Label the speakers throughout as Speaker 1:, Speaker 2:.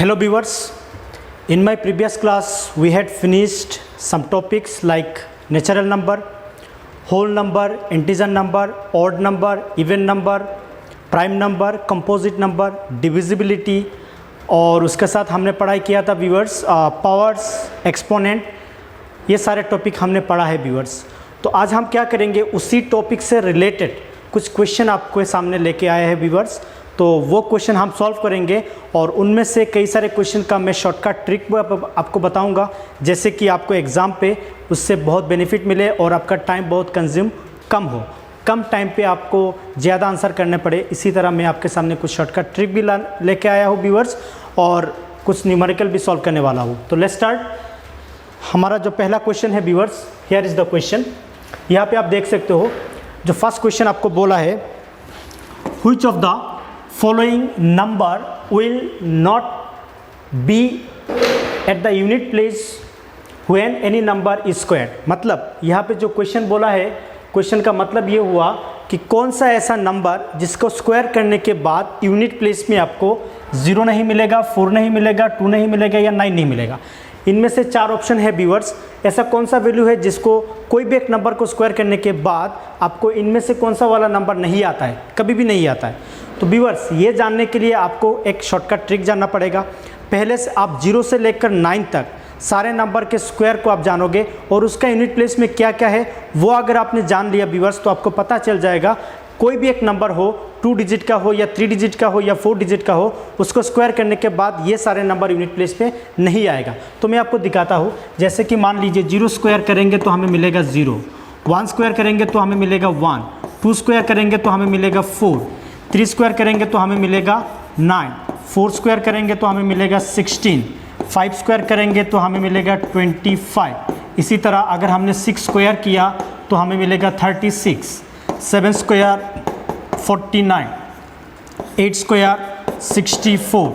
Speaker 1: Hello viewers, in my previous class we had finished some topics like natural number, whole number, integer number, odd number, even number, prime number, composite number, divisibility और उसके साथ हमने पढ़ाई किया था viewers powers, exponent, ये सारे topic हमने पढ़ा है व्यूअर्स। तो आज हम क्या करेंगे, उसी टॉपिक से रिलेटेड कुछ क्वेश्चन आपके सामने लेके आए हैं व्यूअर्स। तो वो क्वेश्चन हम सॉल्व करेंगे और उनमें से कई सारे क्वेश्चन का मैं शॉर्टकट ट्रिक आपको बताऊंगा, जैसे कि आपको एग्ज़ाम पे उससे बहुत बेनिफिट मिले और आपका टाइम बहुत कंज्यूम कम हो, कम टाइम पे आपको ज़्यादा आंसर करने पड़े। इसी तरह मैं आपके सामने कुछ शॉर्टकट ट्रिक भी लेके आया हूँ व्यूअर्स और कुछ न्यूमेरिकल भी सॉल्व करने वाला हूँ। तो लेट्स स्टार्ट। हमारा जो पहला क्वेश्चन है viewers, here is the question. यहाँ पे आप देख सकते हो जो फर्स्ट क्वेश्चन आपको बोला है, which of the following number will not be at the unit place when any number is squared। मतलब यहाँ पे जो क्वेश्चन बोला है, क्वेश्चन का मतलब ये हुआ कि कौन सा ऐसा नंबर जिसको स्क्वायर करने के बाद यूनिट प्लेस में आपको 0 नहीं मिलेगा, 4 नहीं मिलेगा, 2 नहीं मिलेगा या 9 नहीं मिलेगा। इनमें से 4 ऑप्शन है व्यूअर्स। ऐसा कौन सा वैल्यू है जिसको कोई भी एक नंबर को स्क्वायर करने के बाद आपको इनमें से कौन सा वाला नंबर नहीं आता है, कभी भी नहीं आता है। तो व्यूअर्स ये जानने के लिए आपको एक शॉर्टकट ट्रिक जानना पड़ेगा। पहले से आप 0 से लेकर 9 तक सारे नंबर के स्क्वायर को आप जानोगे और उसका यूनिट प्लेस में क्या क्या है वो अगर आपने जान लिया व्यूअर्स, तो आपको पता चल जाएगा कोई भी एक नंबर हो, 2 डिजिट का हो या 3 डिजिट का हो या 4 डिजिट का हो, उसको स्क्वायर करने के बाद ये सारे नंबर यूनिट प्लेस पे नहीं आएगा। तो मैं आपको दिखाता हूँ। जैसे कि मान लीजिए 0 स्क्वायर करेंगे तो हमें मिलेगा 0, 1 स्क्वायर करेंगे तो हमें मिलेगा 1, 2 स्क्वायर करेंगे तो हमें मिलेगा 4, 3 स्क्वायर करेंगे तो हमें मिलेगा 9, 4 स्क्वायर करेंगे तो हमें मिलेगा 16, 5 स्क्वायर करेंगे तो हमें मिलेगा 25। इसी तरह अगर हमने 6 स्क्वायर किया तो हमें मिलेगा 36, 7 स्क्वायर 49, 8 स्क्वायर 64,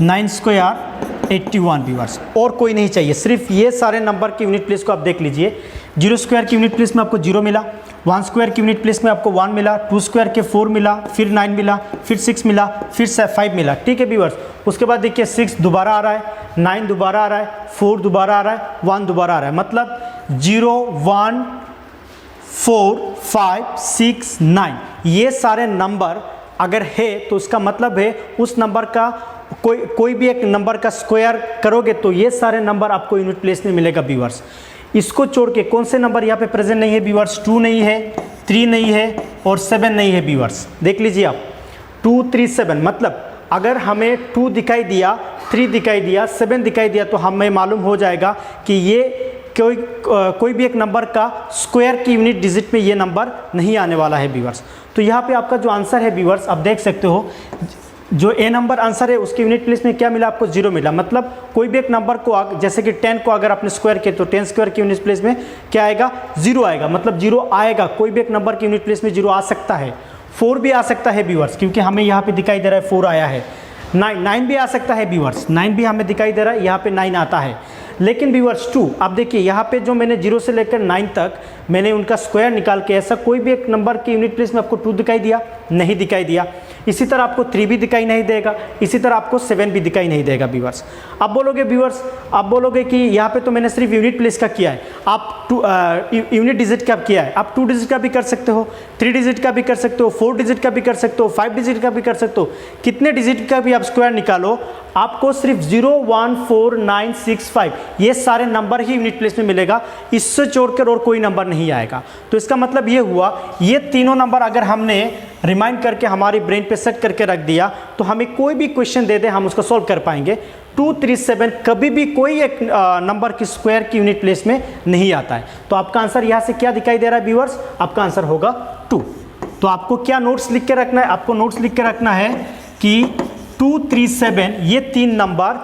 Speaker 1: 9 स्क्वायर 81 व्यूअर्स। और कोई नहीं चाहिए, सिर्फ ये सारे नंबर के यूनिट प्लेस को आप देख लीजिए। 0 स्क्वायर की यूनिट प्लेस में आपको 0 मिला, 1 स्क्वायर की यूनिट प्लेस में आपको 1 मिला, 2 स्क्वायर के 4 मिला, फिर 9 मिला, फिर 6 मिला, फिर 5 मिला। ठीक है व्यूअर्स। उसके बाद देखिए 6 दोबारा आ रहा है, 9 दोबारा आ रहा है, 4 दोबारा आ रहा है, 1 दोबारा आ रहा है। मतलब 0, 1, 4, 5, 6, 9 ये सारे नंबर अगर है तो उसका मतलब है उस नंबर का कोई भी एक नंबर का स्क्वायर करोगे तो ये सारे नंबर आपको यूनिट प्लेस में मिलेगा व्यूअर्स। इसको छोड़ के कौन से नंबर यहाँ पे प्रेजेंट नहीं है व्यूअर्स? 2 नहीं है, 3 नहीं है और 7 नहीं है व्यूअर्स। देख लीजिए आप, 2, 3, 7 मतलब अगर हमें 2 दिखाई दिया, 3 दिखाई दिया, 7 दिखाई दिया तो हमें मालूम हो जाएगा कि ये कोई भी एक नंबर का स्क्वायर की यूनिट डिजिट में ये नंबर नहीं आने वाला है व्यूअर्स। तो यहाँ पे आपका जो आंसर है व्यूअर्स, आप देख सकते हो जो ए नंबर आंसर है उसके यूनिट प्लेस में क्या मिला आपको? 0 मिला। मतलब कोई भी एक नंबर को जैसे कि 10 को अगर आपने स्क्वायर किया तो 10 स्क्वायर के यूनिट प्लेस में क्या आएगा? 0 आएगा। मतलब 0 आएगा, कोई भी एक नंबर के यूनिट प्लेस में 0 आ सकता है। 4 भी आ सकता है व्यूअर्स, क्योंकि हमें यहाँ पे दिखाई दे रहा है 4 आया है। 9 भी आ सकता है व्यूअर्स, 9 भी हमें दिखाई दे रहा है, यहाँ पे 9 आता है। लेकिन व्यूअर्स 2, आप देखिए यहाँ पे जो मैंने 0 से लेकर 9 तक मैंने उनका स्क्वायर निकाल के ऐसा कोई भी एक नंबर के यूनिट प्लेस में आपको 2 दिखाई दिया? नहीं दिखाई दिया। इसी तरह आपको 3 भी दिखाई नहीं देगा, इसी तरह आपको 7 भी दिखाई नहीं देगा व्यूअर्स। आप बोलोगे व्यूअर्स, आप बोलोगे कि यहाँ पे तो मैंने सिर्फ यूनिट प्लेस का किया है, आप यूनिट डिजिट का किया है। आप 2 डिजिट का भी कर सकते हो, 3 डिजिट का भी कर सकते हो, 4 डिजिट का भी कर सकते हो, 5 डिजिट का भी कर सकते हो। कितने डिजिट का भी आप स्क्वायर निकालो, आपको सिर्फ 0, 1, 4, 9, 6, 5 ये सारे नंबर ही यूनिट प्लेस में मिलेगा। इससे छोड़कर और कोई नंबर नहीं आएगा। तो इसका मतलब ये हुआ, ये तीनों नंबर अगर हमने रिमाइंड करके हमारी ब्रेन पे सेट करके रख दिया तो हमें कोई भी क्वेश्चन दे दे हम उसको सॉल्व कर पाएंगे। 2, 3, 7 कभी भी कोई एक नंबर की स्क्वायर की यूनिट प्लेस में नहीं आता है। तो आपका आंसर यहाँ से क्या दिखाई दे रहा है व्यूअर्स? आपका आंसर होगा 2। तो आपको क्या नोट्स लिख के रखना है? आपको नोट्स लिख के रखना है कि 2, 3, 7 ये 3 नंबर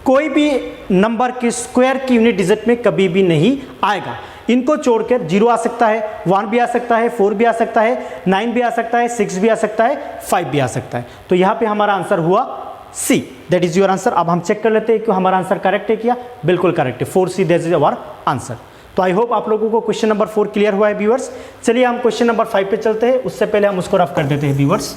Speaker 1: कोई भी नंबर की स्क्वायर की यूनिट डिजिट में कभी भी नहीं आएगा। इनको छोड़कर 0 आ सकता है, 1 भी आ सकता है, 4 भी आ सकता है, 9 भी आ सकता है, 6 भी आ सकता है, 5 भी आ सकता है। तो यहाँ पे हमारा आंसर हुआ C, that is your answer. अब हम चेक कर लेते हैं कि हमारा आंसर करेक्ट है क्या? बिल्कुल करेक्ट है, 4C that is our answer. तो आई होप आप लोगों को क्वेश्चन नंबर 4 क्लियर हुआ है व्यूअर्स। चलिए हम क्वेश्चन नंबर 5 पे चलते हैं, उससे पहले हम उसको रफ कर देते हैं व्यूअर्स।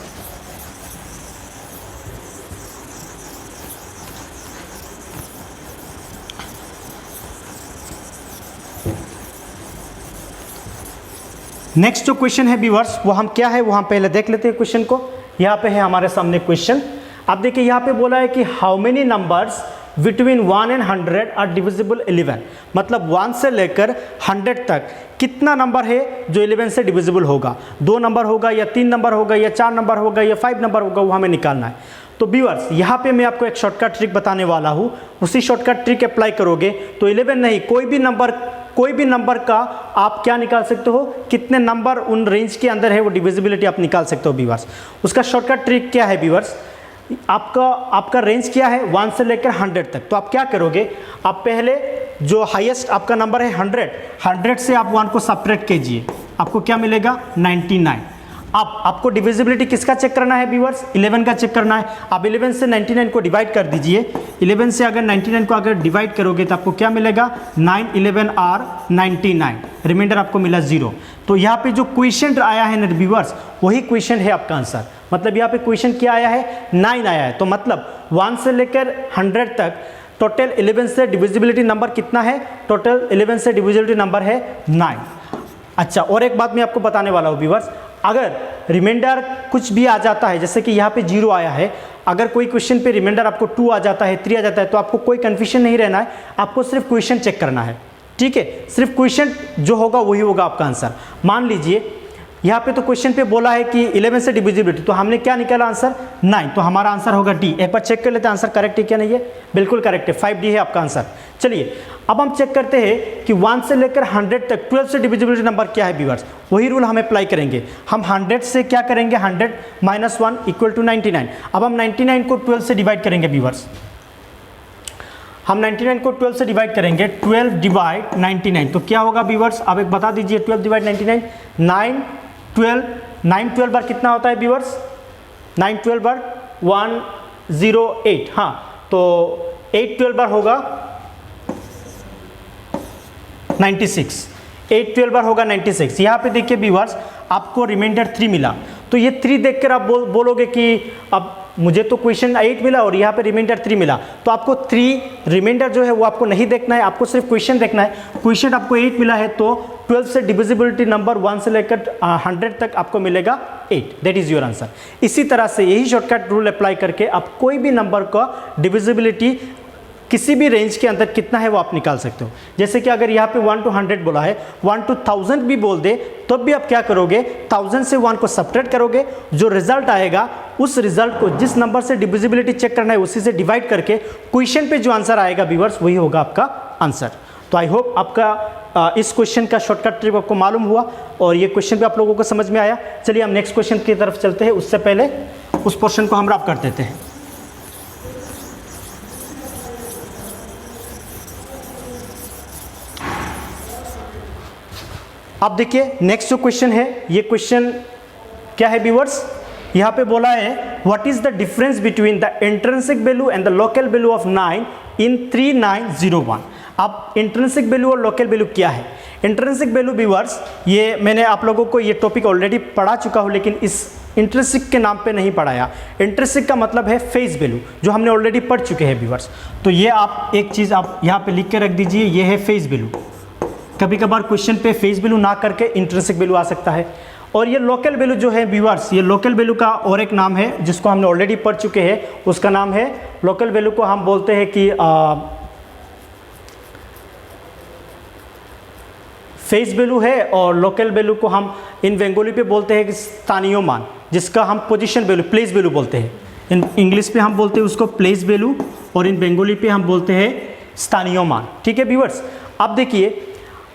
Speaker 1: नेक्स्ट जो क्वेश्चन है व्यूअर्स वो हम क्या है वो हम पहले देख लेते हैं क्वेश्चन को। यहाँ पे है हमारे सामने क्वेश्चन। अब देखिए यहाँ पे बोला है कि how many numbers between 1 and 100 are divisible 11। मतलब 1 से लेकर 100 तक कितना नंबर है जो 11 से डिविजिबल होगा। 2 नंबर होगा या 3 नंबर होगा या 4 नंबर होगा या 5 नंबर होगा, वो हमें निकालना है। तो व्यूअर्स यहाँ पे मैं आपको एक शॉर्टकट ट्रिक बताने वाला हूँ, उसी शॉर्टकट ट्रिक अप्लाई करोगे तो 11 नहीं कोई भी नंबर का आप क्या निकाल सकते हो, कितने नंबर उन रेंज के अंदर है वो डिविजिबिलिटी आप निकाल सकते हो व्यूअर्स। उसका शॉर्टकट ट्रिक क्या है व्यूअर्स, आपका रेंज क्या है 1 से लेकर 100 तक। तो आप क्या करोगे, आप पहले जो हाईएस्ट आपका नंबर है 100 से आप 1 को सब्ट्रैक्ट कीजिए, आपको क्या मिलेगा 99। आपको डिविजिबिलिटी किसका चेक करना है व्यूअर्स, 11 का चेक करना है। आप 11 से 99 को डिवाइड कर दीजिए। 11 से अगर 99 को अगर डिवाइड करोगे तो आपको क्या मिलेगा 9 11 आर 99, रिमाइंडर आपको मिला 0। तो यहाँ पे जो क्वेश्चन आया है ना व्यूअर्स, वही क्वेश्चन है आपका आंसर। मतलब यहाँ पे क्वेश्चन क्या आया है 9 आया है। तो मतलब 1 से लेकर 100 तक टोटल 11 से डिविजिबिलिटी नंबर कितना है, टोटल 11 से डिविजिबिलिटी नंबर है 9। अच्छा, और एक बात मैं आपको बताने वाला हूँ व्यूअर्स, अगर रिमाइंडर कुछ भी आ जाता है, जैसे कि यहाँ पे 0 आया है, अगर कोई क्वेश्चन पे रिमाइंडर आपको 2 आ जाता है, 3 आ जाता है, तो आपको कोई कन्फ्यूजन नहीं रहना है, आपको सिर्फ क्वेश्चन चेक करना है। ठीक है, सिर्फ क्वेश्चन जो होगा वही होगा आपका आंसर। मान लीजिए यहाँ पे तो क्वेश्चन पे बोला है कि 11 से डिविजिबिलिटी, तो हमने क्या निकाला आंसर 9, तो हमारा आंसर होगा डी। एक बार चेक कर लेते हैं आंसर करेक्ट है क्या नहीं है, बिल्कुल करेक्ट है, 5D है आपका आंसर। चलिए अब हम चेक करते हैं कि 1 से लेकर 100 तक 12 से डिविजिबिलिटी नंबर क्या है व्यूअर्स। वही रूल हम अप्लाई करेंगे। हम 100 से क्या करेंगे, 100 - 1 = 99। अब हम 99 को 12 से डिवाइड करेंगे व्यूअर्स। हम 99 को 12 से डिवाइड करेंगे, 12 / 99, तो क्या होगा व्यूअर्स, अब एक बता दीजिए 12 / 99, 9 12 बार कितना होता है व्यूअर्स, 9 12 बार 108। हाँ, तो 8 12 बार होगा 96, 8 12 बार होगा 96। यहाँ पे देखिए व्यूअर्स आपको रिमाइंडर 3 मिला, तो ये 3 देखकर आप बोलोगे कि अब मुझे तो क्वेश्चन 8 मिला और यहाँ पे रिमाइंडर 3 मिला, तो आपको 3 रिमाइंडर जो है वो आपको नहीं देखना है, आपको सिर्फ क्वेश्चन देखना है। क्वेश्चन आपको 8 मिला है तो 12 से डिविजिबिलिटी नंबर 1 से लेकर 100 तक आपको मिलेगा 8, दैट इज योर आंसर। इसी तरह से यही शॉर्टकट रूल अप्लाई करके आप कोई भी नंबर का डिविजिबिलिटी किसी भी रेंज के अंदर कितना है वो आप निकाल सकते हो। जैसे कि अगर यहाँ पे 1 to 100 बोला है, 1 to 1000 भी बोल दे तो भी आप क्या करोगे, 1000 से 1 को सब्ट्रैक्ट करोगे, जो रिजल्ट आएगा उस रिजल्ट को जिस नंबर से डिविजिबिलिटी चेक करना है उसी से डिवाइड करके क्वेश्चन पे जो आंसर आएगा व्यूअर्स वही होगा आपका आंसर। तो आई होप आपका इस क्वेश्चन का शॉर्टकट ट्रिक आपको मालूम हुआ और ये क्वेश्चन भी आप लोगों को समझ में आया। चलिए हम नेक्स्ट क्वेश्चन की तरफ चलते हैं, उससे पहले उस पोर्शन को हम रैप कर देते हैं। अब देखिए नेक्स्ट जो क्वेश्चन है, ये क्वेश्चन क्या है व्यूअर्स, यहाँ पे बोला है what is the difference between the intrinsic value and the local value of 9 इन 3901। अब इंट्रिंसिक वैल्यू और लोकल वैल्यू क्या है। इंट्रिंसिक वैल्यू व्यूअर्स ये मैंने आप लोगों को ये टॉपिक ऑलरेडी पढ़ा चुका हूँ, लेकिन इस इंट्रिंसिक के नाम पे नहीं पढ़ाया। इंट्रिंसिक का मतलब है फेस वैल्यू, जो हमने ऑलरेडी पढ़ चुके हैं व्यूअर्स। तो ये आप एक चीज़ आप यहाँ पे लिख के रख दीजिए, ये है फेस वैल्यू। कभी कभार क्वेश्चन पे फेस वैल्यू ना करके इंट्रिंसिक वैल्यू आ सकता है। और ये लोकल वैल्यू जो है व्यूअर्स, ये लोकल वैल्यू का और एक नाम है जिसको हमने ऑलरेडी पढ़ चुके हैं, उसका नाम है लोकल वैल्यू को हम बोलते हैं कि फेस वैल्यू है, और लोकल वैल्यू को हम इन बंगाली पे बोलते हैं कि स्थानीय मान, जिसका हम पोजीशन वैल्यू प्लेस वैल्यू बोलते हैं। इन इंग्लिश पे हम बोलते हैं उसको प्लेस वैल्यू और इन बंगाली पे हम बोलते हैं स्थानीय मान। ठीक है व्यूअर्स, अब देखिए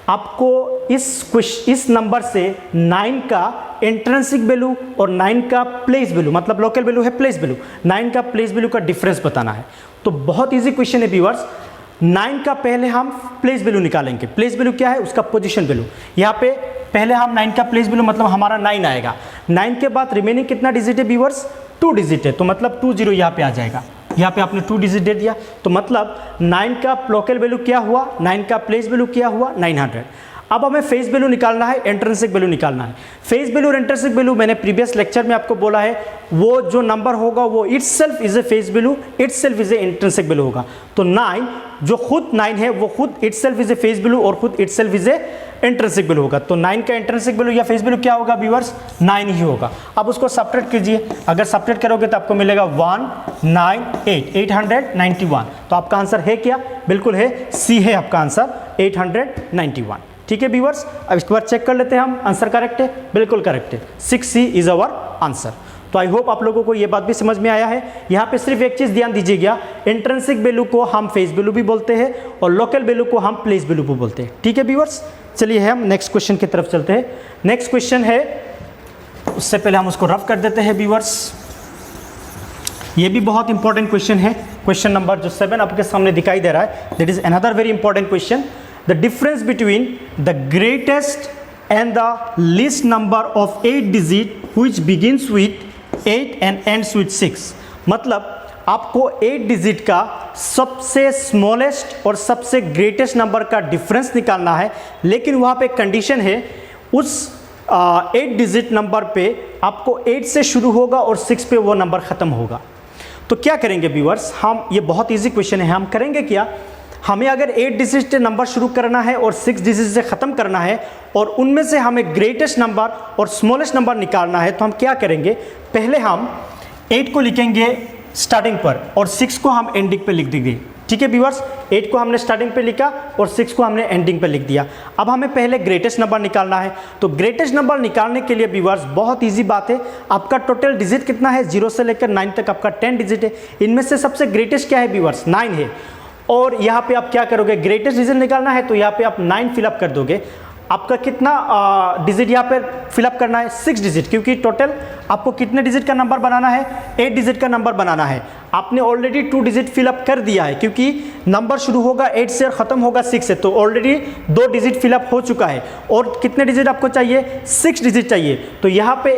Speaker 1: आपको इस नंबर से 9 का इंट्रिंसिक वैल्यू और 9 का प्लेस वैल्यू, मतलब लोकल वैल्यू है प्लेस वैल्यू, 9 का प्लेस वैल्यू का डिफरेंस बताना है। तो बहुत इजी क्वेश्चन है व्यूअर्स। 9 का पहले हम प्लेस वैल्यू निकालेंगे। प्लेस वैल्यू क्या है, उसका पोजीशन वैल्यू। यहाँ पे पहले हम 9 का प्लेस वैल्यू मतलब हमारा 9 आएगा। 9 के बाद रिमेनिंग कितना डिजिट है व्यूअर्स, 2 डिजिट है, तो मतलब 20 यहाँ पे आ जाएगा। यहाँ पे आपने 2 डिजिट दे दिया, तो मतलब 9 का लोकल वैल्यू क्या हुआ, 9 का प्लेस वैल्यू क्या हुआ 900। अब हमें फेस वैल्यू निकालना है, इंट्रिंसिक वैल्यू निकालना है। फेस वैल्यू और इंट्रिंसिक वैल्यू मैंने प्रीवियस लेक्चर में आपको बोला है, वो जो नंबर होगा वो itself is a face value, itself is a intrinsic value होगा। तो 9 जो खुद 9 है वो खुद itself is a face value और खुद itself is a intrinsic value होगा। तो 9 का इंट्रिंसिक वैल्यू या फेस वैल्यू क्या होगा व्यूअर्स, 9 ही होगा। अब उसको सब्ट्रैक्ट कीजिए, अगर सब्ट्रैक्ट करोगे तो आपको मिलेगा 891। तो आपका आंसर है क्या, बिल्कुल है, सी है आपका आंसर 891। ठीक है व्यूअर्स, अब इसके बाद चेक कर लेते हैं हम, आंसर करेक्ट है, बिल्कुल करेक्ट है, 6C इज अवर आंसर। तो आई होप आप लोगों को ये बात भी समझ में आया है। यहाँ पे सिर्फ एक चीज़ ध्यान दीजिएगा, इंट्रिंसिक वैल्यू को हम फेस वैल्यू भी बोलते हैं और लोकल वैल्यू को हम प्लेस वैल्यू भी बोलते हैं। ठीक है व्यूअर्स, चलिए हम नेक्स्ट क्वेश्चन की तरफ चलते हैं। नेक्स्ट क्वेश्चन है, उससे पहले हम उसको रफ कर देते हैं व्यूअर्स। ये भी बहुत इंपॉर्टेंट क्वेश्चन है, क्वेश्चन नंबर जो 7 आपके सामने दिखाई दे रहा है, that is another very important question. The difference between the greatest and the least number of 8 digit which begins with 8 and ends with 6। मतलब आपको 8 डिजिट का सबसे स्मॉलेस्ट और सबसे ग्रेटेस्ट नंबर का डिफरेंस निकालना है, लेकिन वहाँ पे कंडीशन है, उस 8 डिजिट नंबर पे आपको 8 से शुरू होगा और 6 पे वो नंबर ख़त्म होगा। तो क्या करेंगे व्यूअर्स, हम, ये बहुत इजी क्वेश्चन है, हम करेंगे क्या, हमें अगर 8 डिजिट से नंबर शुरू करना है और 6 डिजिट से ख़त्म करना है और उनमें से हमें ग्रेटेस्ट नंबर और स्मॉलेस्ट नंबर निकालना है, तो हम क्या करेंगे, पहले हम 8 को लिखेंगे स्टार्टिंग पर और 6 को हम एंडिंग पे लिख देंगे। ठीक है व्यूअर्स, 8 को हमने स्टार्टिंग पे लिखा और 6 को हमने एंडिंग पे लिख दिया। अब हमें पहले ग्रेटेस्ट नंबर निकालना है। तो ग्रेटेस्ट नंबर निकालने के लिए व्यूअर्स बहुत इजी बात है, आपका टोटल डिजिट कितना है, 0 से लेकर 9 तक आपका 10 डिजिट है। इनमें से सबसे ग्रेटेस्ट क्या है व्यूअर्स, 9 है। और यहाँ पे आप क्या करोगे, ग्रेटेस्ट डिजिट निकालना है तो यहाँ पे आप 9 फिलअप कर दोगे। आपका कितना डिजिट यहाँ पर फिलअप करना है, 6 डिजिट, क्योंकि टोटल आपको कितने डिजिट का नंबर बनाना है, 8 डिजिट का नंबर बनाना है। आपने ऑलरेडी 2 डिजिट फिलअप कर दिया है, क्योंकि नंबर शुरू होगा 8 से और ख़त्म होगा 6 से, तो ऑलरेडी 2 डिजिट फिलअप हो चुका है। और कितने डिजिट आपको चाहिए, 6 डिजिट चाहिए। तो यहाँ पे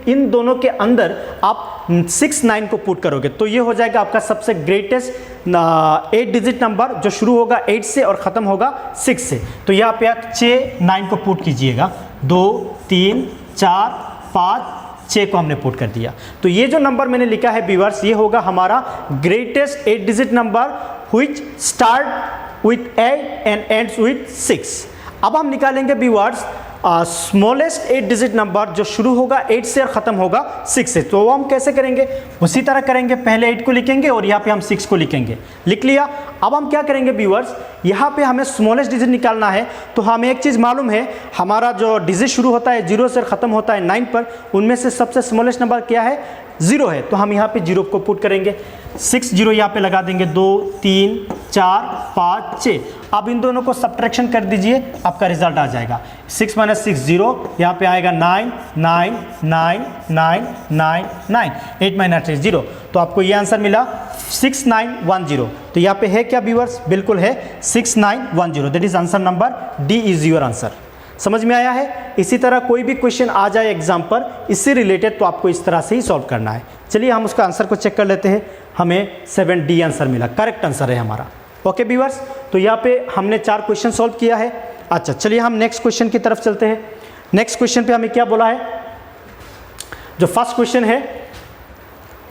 Speaker 1: इन दोनों के अंदर आप 6 9 को पुट करोगे, तो ये हो जाएगा आपका सबसे ग्रेटेस्ट 8 डिजिट नंबर, जो शुरू होगा 8 से और ख़त्म होगा 6 से। तो यहाँ पे आप 6 9 को पुट कीजिएगा, 2 3 4 5 6 को हमने पुट कर दिया। तो ये जो नंबर मैंने लिखा है व्यूअर्स, ये होगा हमारा greatest 8 digit number which start with 8 and ends with 6। अब हम निकालेंगे व्यूअर्स स्मॉलेस्ट 8 डिजिट नंबर जो शुरू होगा 8 से और ख़त्म होगा 6 से। तो वो हम कैसे करेंगे, उसी तरह करेंगे, पहले 8 को लिखेंगे और यहाँ पे हम 6 को लिखेंगे, लिख लिया। अब हम क्या करेंगे व्यूअर्स, यहाँ पे हमें स्मॉलेस्ट डिजिट निकालना है। तो हमें एक चीज़ मालूम है, हमारा जो डिजिट शुरू होता है 0 से ख़त्म होता है 9 पर, उनमें से सबसे स्मॉलेस्ट नंबर क्या है, 0 है। तो हम यहाँ पे 0 को पुट करेंगे, 6 0 यहाँ पे लगा देंगे, 2 3 4 5 6। अब इन दोनों को सब्ट्रैक्शन कर दीजिए, आपका रिजल्ट आ जाएगा 6 - 6 0, यहाँ पे आएगा 9 9 9 9 9 9, 8 - 3 0। तो आपको ये आंसर मिला 6910। तो यहाँ पे है क्या व्यूअर्स, बिल्कुल है 6910, that is answer number D is your answer. समझ में आया है। इसी तरह कोई भी क्वेश्चन आ जाए एग्जाम पर इससे रिलेटेड, तो आपको इस तरह से ही सॉल्व करना है। चलिए हम उसका आंसर को चेक कर लेते हैं। हमें 7D आंसर मिला, करेक्ट आंसर है हमारा। ओके व्यूअर्स, तो यहाँ पे हमने 4 क्वेश्चन सॉल्व किया है। अच्छा, चलिए हम नेक्स्ट क्वेश्चन की तरफ चलते हैं। नेक्स्ट क्वेश्चन पे हमें क्या बोला है, जो फर्स्ट क्वेश्चन है,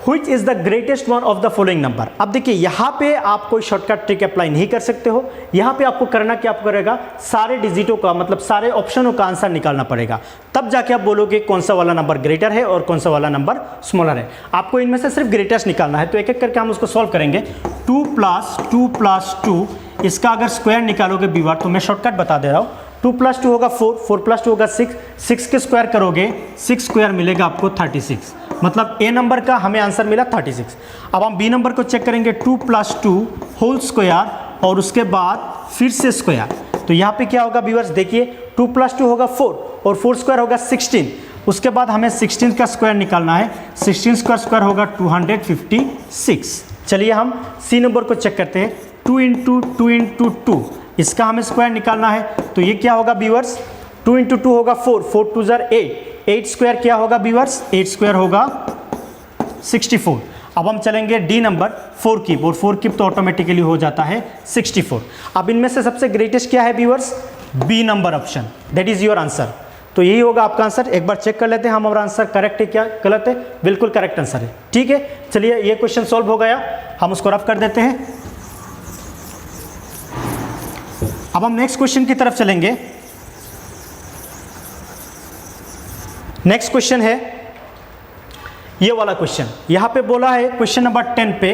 Speaker 1: Which is the greatest one of the following number। अब देखिए यहाँ पे आप कोई शॉर्टकट ट्रिक अप्लाई नहीं कर सकते हो। यहाँ पे आपको करना क्या पड़ेगा, सारे डिजिटों का मतलब सारे ऑप्शनों का आंसर निकालना पड़ेगा, तब जाके आप बोलोगे कौन सा वाला नंबर ग्रेटर है और कौन सा वाला नंबर स्मॉलर है। आपको इनमें से सिर्फ ग्रेटेस्ट निकालना है। तो एक एक करके हम उसको सॉल्व करेंगे। 2 + 2 + 2, इसका अगर स्क्वायर निकालोगे व्यूअर, तो मैं शॉर्टकट बता दे रहा हूँ। 2 + 2 होगा 4, 4 + 2 होगा 6, 6 के स्क्वायर करोगे 6 स्क्वायर मिलेगा आपको 36। मतलब ए नंबर का हमें आंसर मिला 36। अब हम बी नंबर को चेक करेंगे, 2 + 2 होल स्क्वायर और उसके बाद फिर से स्क्वायर। तो यहाँ पे क्या होगा व्यूअर्स, देखिए 2 + 2 होगा 4 और 4 स्क्वायर होगा 16। उसके बाद हमें 16 का स्क्वायर निकालना है, 16 का स्क्वायर होगा 256। चलिए हम सी नंबर को चेक करते हैं। 2 × 2 × 2, इसका हमें स्क्वायर निकालना है। तो ये क्या होगा व्यूअर्स, 2 × 2 होगा 4, 4 × 2 = 8, 8 स्क्वायर क्या होगा व्यूअर्स, 8 स्क्वायर होगा 64। अब हम चलेंगे डी नंबर 4 क्यूब, और 4 क्यूब तो ऑटोमेटिकली हो जाता है 64। अब इनमें से सबसे ग्रेटेस्ट क्या है viewers, B number option, that is your answer. तो यही होगा आपका आंसर। एक बार चेक कर लेते हैं हम, हमारा आंसर करेक्ट है क्या गलत है, बिल्कुल करेक्ट आंसर है। ठीक है, चलिए ये क्वेश्चन सॉल्व हो गया, हम उसको रफ कर देते हैं। अब हम नेक्स्ट क्वेश्चन की तरफ चलेंगे। नेक्स्ट क्वेश्चन है ये वाला क्वेश्चन, यहाँ पे बोला है क्वेश्चन नंबर 10 पे,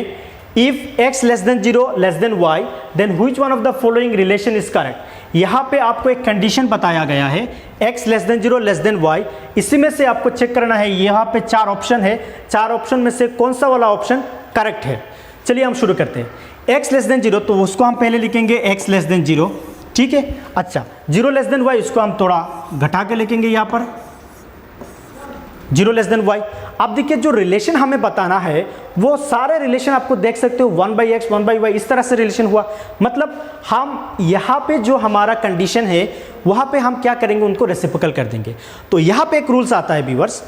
Speaker 1: if x less than 0 less than y then which one of the following relation is correct. यहाँ पे आपको एक कंडीशन बताया गया है x less than 0 less than y, इसी में से आपको चेक करना है, यहाँ पे 4 ऑप्शन है, 4 ऑप्शन में से कौन सा वाला ऑप्शन करेक्ट है। चलिए हम शुरू करते हैं। x लेस देन 0 तो उसको हम पहले लिखेंगे x लेस देन 0, ठीक है। अच्छा 0 लेस देन y उसको हम थोड़ा घटा के लिखेंगे यहाँ पर 0 लेस देन y। अब देखिए जो रिलेशन हमें बताना है वो सारे रिलेशन आपको देख सकते हो 1/x 1/y इस तरह से रिलेशन हुआ, मतलब हम यहाँ पे जो हमारा कंडीशन है वहाँ पे हम क्या करेंगे, उनको रेसिप्रोकल कर देंगे। तो यहाँ पे एक रूल्स आता है व्यूअर्स,